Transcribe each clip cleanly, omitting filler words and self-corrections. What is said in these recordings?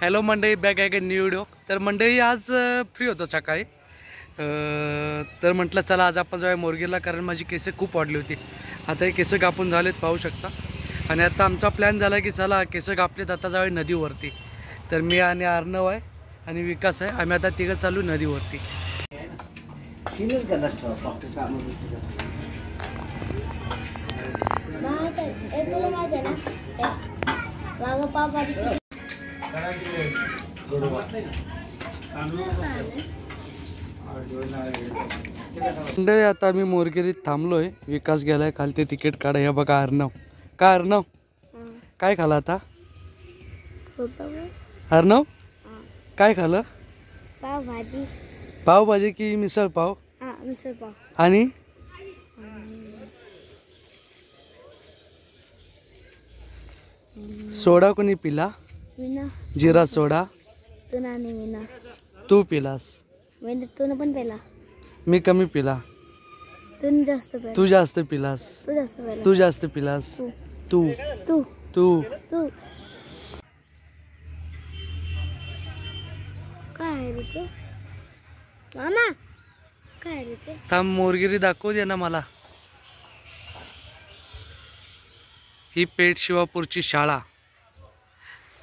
Hello मंडळी, back आहे new video. तर मंडळी आज फ्री होतो सकाळी, तर म्हटलं चला आज आपण जाऊया मोरगीला, कारण माझी केस खूप वाढली होती. आता हे केस कापून झालेत पाहू शकता. आणि आता आमचा प्लॅन झाला की चला केस कापलेत आता जाऊया नदीवरती. तर मी आणि अर्णव आहे आणि विकास आहे, आम्ही आता तिघं चालू नदीवरती. मंडळी आता आम्ही मोरगिरीत थांबलोय. विकास गेलाय खाली ते तिकीट काढा. हे बघा अर्णव. काय अर्णव, काय खाला आता? अर्णव काय खालं? पावभाजी. पावभाजी की मिसळ पाव? मिसळ पाव. आणि सोडा कोणी पिला? विना. जिरा सोडा. तू नाही विना. तू पिलास? तू पण पेला. मी कमी पिला. तू जास्त पेला. तू जास्त पिलास. तू जास्त पेला. तू जास्त पिलास. तू तू तू तू काय रे तू? मामा काय रे ते? थांब, मोरगिरी दाखवू दे ना मला. ही पेठ शिवापूरची शाळा.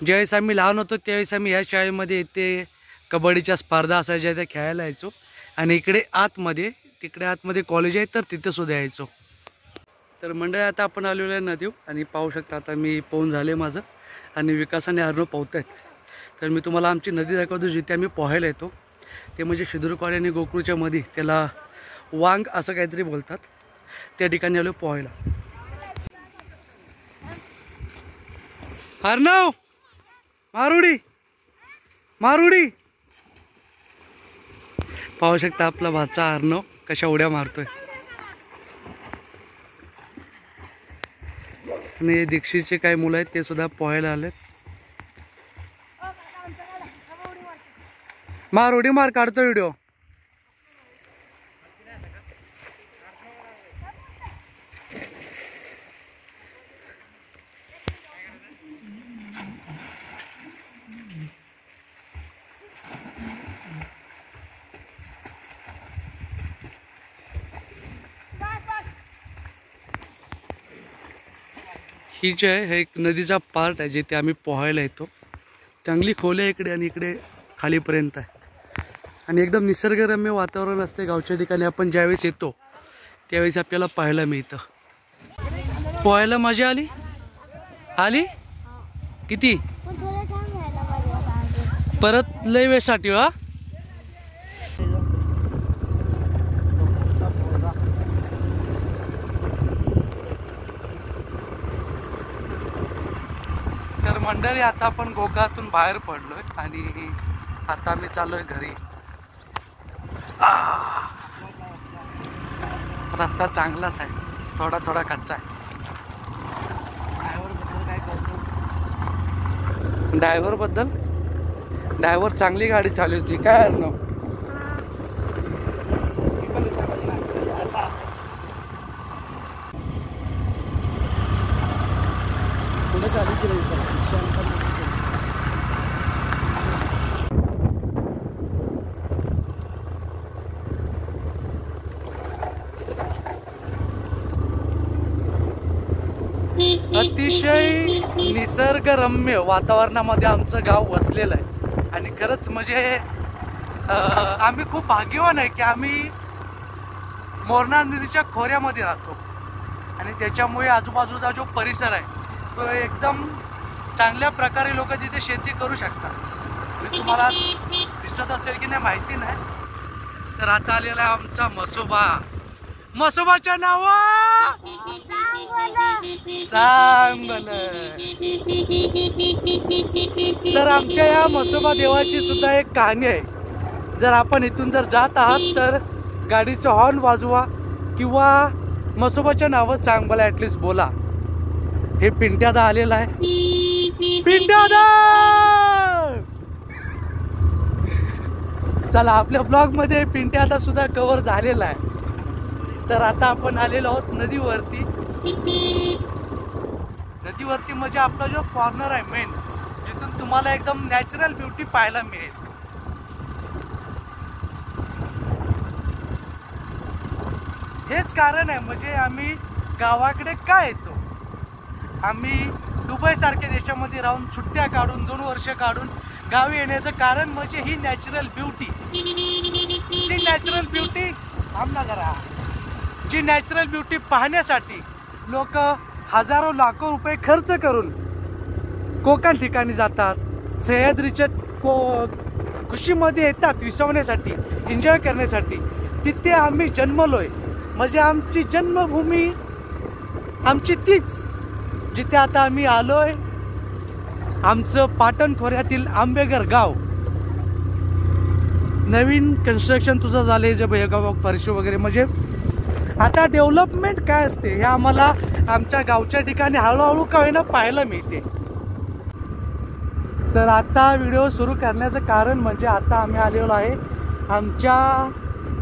ज्यावेळेस आम्ही लहान होतो त्यावेळेस आम्ही ह्या शाळेमध्ये इथे कबड्डीच्या स्पर्धा असायच्या त्या खेळायला यायचो. आणि इकडे आतमध्ये, तिकडे आतमध्ये कॉलेज आहे तर तिथे सुद्धा यायचो. तर मंडळी आता आपण आलेलो आहे नदीवर आणि पाहू शकता आता मी पोहून झाले माझं आणि विकासाने अर्णव पोहत आहेत. तर मी तुम्हाला आमची नदी दाखवतो जिथे आम्ही पोहायला येतो. ते म्हणजे शिदूरकवाडी आणि गोकुळच्या मध्ये, त्याला वांग असं काहीतरी बोलतात. त्या ठिकाणी आलो पोहायला. अर्णव मारुडी मारुडी. पाहू शकता आपला भाचा अर्णव कशा उड्या मारतोय. आणि दीक्षितचे काही मुलं आहेत ते सुद्धा पोहायला आलेत. मारुडी मार काढतो व्हिडिओ. ही जी आहे हे एक नदीचा पार्ट आहे जिथे आम्ही पोहायला येतो. चांगली खोल आहे इकडे आणि इकडे खालीपर्यंत आहे. आणि एकदम निसर्गरम्य वातावरण असते गावच्या ठिकाणी. आपण ज्यावेळेस येतो त्यावेळेस आपल्याला पाहायला मिळतं. पोहायला मजा आली? आली किती? परत लय वेळसाठी वा. तर मंडळी आता आपण गोकातून बाहेर पडलोय आणि आता आम्ही चाललोय घरी. रस्ता चांगलाच आहे, थोडा थोडा कच्चा आहे. ड्रायव्हर बद्दल, ड्रायव्हर चांगली गाडी चालवती काय अर्णव? अतिशय निसर्गरम्य वातावरणामध्ये आमचं गाव वसलेलं आहे. आणि खरंच म्हणजे आम्ही खूप भाग्यवान आहे की आम्ही मोरणा नदीच्या खोऱ्यामध्ये राहतो. आणि त्याच्यामुळे आजूबाजूचा जो परिसर आहे तो एकदम चांगल्या प्रकारे लोक तिथे शेती करू शकतात. आणि तुम्हाला दिसत असेल की नाही माहिती नाही. तर आता आलेला आहे आमचा म्हसोबा. म्हसोबाच्या नाव चांगलं. तर आमच्या या म्हसोबा देवाची सुद्धा एक कहाणी आहे. जर आपण इथून जर जात आहात तर गाडीचं हॉर्न वाजवा किंवा म्हसोबाच्या नावात चांगलं ऍटलिस्ट बोला. हे पिंट्यादा आलेला आहे. पिंट्यादा चला, आपल्या ब्लॉग मध्ये पिंट्यादा सुद्धा कव्हर झालेला आहे. तर आता आपण आलेलो आहोत नदीवरती. नदीवरती म्हणजे आपला जो कॉर्नर आहे मेन जिथून तुम्हाला एकदम नॅचरल ब्युटी पाहायला मिळेल. हेच कारण आहे म्हणजे आम्ही गावाकडे का येतो. आम्ही दुबई सारख्या देशामध्ये राहून सुट्ट्या काढून 2 वर्ष काढून गावी येण्याचं कारण म्हणजे ही नॅचरल ब्युटी. जी नॅचरल ब्युटी जी नॅचरल ब्युटी पाहण्यासाठी लोक हजारो लाखो रुपये खर्च करून कोकण ठिकाणी जातात. सह्याद्रीच्या खुशीमध्ये येतात विसवण्यासाठी, एन्जॉय करण्यासाठी. तिथे आम्ही जन्मलोय म्हणजे आमची जन्मभूमी आमची तीच, जिथे आता आम्ही आलोय. आमचं पाटण खोऱ्यातील आंबेघर गाव. नवीन कन्स्ट्रक्शन तुझं झालंय जे भयगाव फरशी वगैरे, म्हणजे आता डेव्हलपमेंट काय असते हे आम्हाला आमच्या गावच्या ठिकाणी हळूहळू का होईना पाहायला मिळते. तर आता व्हिडिओ सुरू करण्याचं कारण म्हणजे आता आम्ही आलेलो आहे आमच्या,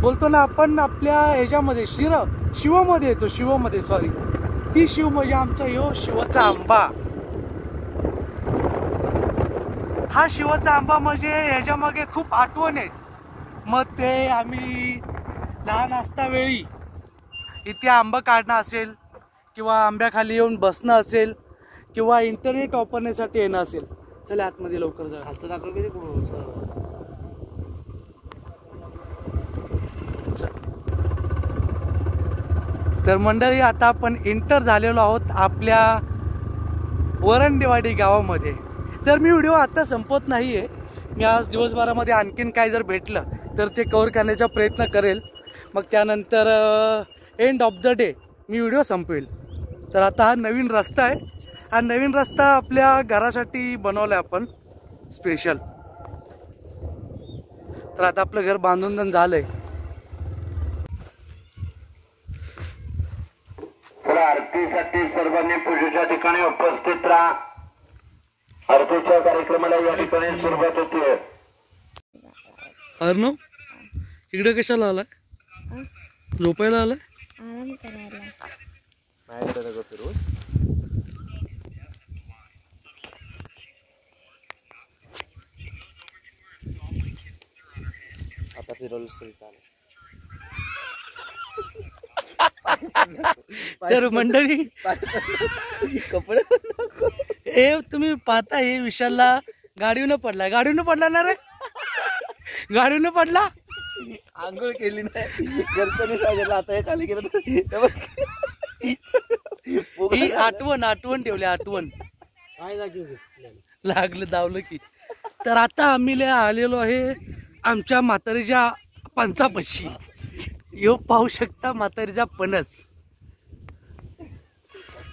बोलतो ना आपण आपल्या ह्याच्यामध्ये शिवमध्ये येतो, शिवमध्ये सॉरी, ती शिव म्हणजे आमचा ह्यो शिवचा आंबा. हा शिवचा आंबा म्हणजे ह्याच्या मागे खूप आठवण आहेत. मग ते आम्ही लहान असता वेळी इथे आंबा काढणं असेल किंवा आंब्याखाली येऊन बसणं असेल किंवा इंटरनेट वापरण्यासाठी येणं असेल. चला आतमध्ये लवकर जा. खालचं दाखव किती तर मंडळी आता आपण एंटर झालेलो आहोत आपल्या वरणदेवाडी गावामध्ये. तर मी व्हिडिओ आता संपवत नाहीये. मी आज दिवसभरामध्ये आणखीन काय जर भेटलं तर ते कव्हर करण्याचा प्रयत्न करेल. मग त्यानंतर एंड ऑफ द डे मी व्हिडिओ संपवेल. तर आता हा नवीन रस्ता आहे. हा नवीन रस्ता आपल्या घरासाठी बनवला आहे आपण स्पेशल. तर आता आपलं घर बांधून झालंय. चला आरतीसाठी सर्वांनी पूजेच्या ठिकाणी उपस्थित राहा. आरतीच्या कार्यक्रमाला या ठिकाणी सुरुवात होते. अर्णव इकडे कशाला आलाय? झोपायला आलाय? आराम करायला. आता फिरवलंच तरी चालेल. तर मंडळी कपडे हे तुम्ही पाहता हे विशालला गाडीवनं पडला ना रे, गाडीवनं पडला. आंघोळ केली नाही घरच्यांनी सांगितलं आता हे खाली गेलं. ही आठवण ठेवली. आठवण काय लागलं दावलं की. तर आता आम्ही आलेलो आहे आमच्या म्हातारीच्या पंचापाशी. यो पाहू शकता म्हातारीचा पणस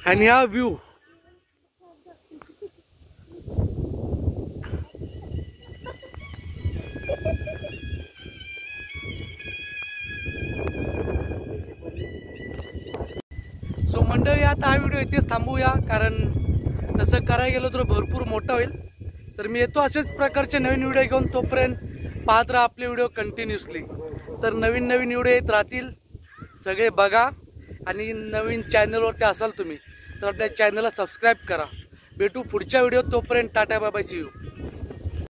आणि हा व्ह्यू. सो मंडळी आता हा व्हिडिओ इथेच थांबवूया, कारण तसं करायला गेलो तर भरपूर मोठा होईल. तर मी येतो असेच प्रकारचे नवीन व्हिडिओ घेऊन. तोपर्यंत पाहत राहा आपले व्हिडिओ कंटिन्युअसली. तर नवीन व्हिडिओ येत राहतील, सगळे बघा. आणि नवीन चॅनलवरती असाल तुम्ही तर आपल्या चॅनलला सबस्क्राईब करा. भेटू पुढच्या व्हिडिओ. तोपर्यंत tata bye bye, see you.